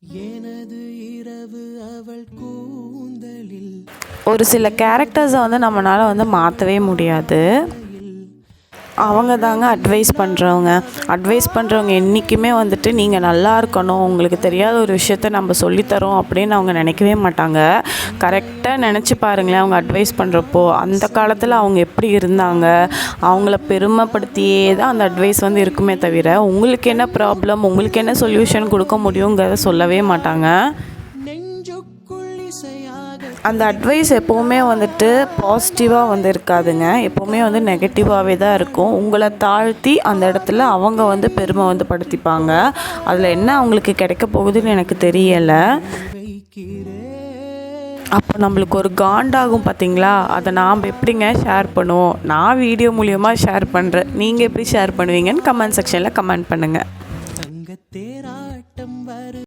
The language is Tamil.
எனது இரவு அவள் கூந்தலில் ஒரு சில கேரக்டர்ஸை வந்து நம்மளால் வந்து மாற்றவே முடியாது. அவங்க தாங்க அட்வைஸ் பண்ணுறவங்க என்றைக்குமே வந்துட்டு நீங்கள் நல்லா இருக்கணும், உங்களுக்கு தெரியாத ஒரு விஷயத்த நம்ம சொல்லித்தரோம் அப்படின்னு அவங்க நினைக்கவே மாட்டாங்க. கரெக்டாக நினச்சி பாருங்களேன், அவங்க அட்வைஸ் பண்ணுறப்போ அந்த காலத்தில் அவங்க எப்படி இருந்தாங்க, அவங்கள பெருமைப்படுத்தியே தான் அந்த அட்வைஸ் வந்து இருக்குமே தவிர உங்களுக்கு என்ன ப்ராப்ளம், உங்களுக்கு என்ன சொல்யூஷன் கொடுக்க முடியுங்கிறத சொல்லவே மாட்டாங்க. நெஞ்சுக்குள் இசையாக அந்த அட்வைஸ் எப்போவுமே வந்துட்டு பாசிட்டிவாக வந்து இருக்காதுங்க, எப்போவுமே வந்து நெகட்டிவாகவே தான் இருக்கும். உங்களை தாழ்த்தி அந்த இடத்துல அவங்க வந்து பெருமை வந்து படுத்திப்பாங்க. அதில் என்ன அவங்களுக்கு கிடைக்க போகுதுன்னு எனக்கு தெரியலை. வைக்கிறேன். அப்போ நம்மளுக்கு ஒரு காண்டாகும் பார்த்தீங்களா, அதை நாம் எப்படிங்க ஷேர் பண்ணுவோம். நான் வீடியோ மூலியமாக ஷேர் பண்ணுறேன், நீங்கள் எப்படி ஷேர் பண்ணுவீங்கன்னு கமெண்ட் செக்ஷனில் கமெண்ட் பண்ணுங்கள். தங்கத்தேராட்டம் வரு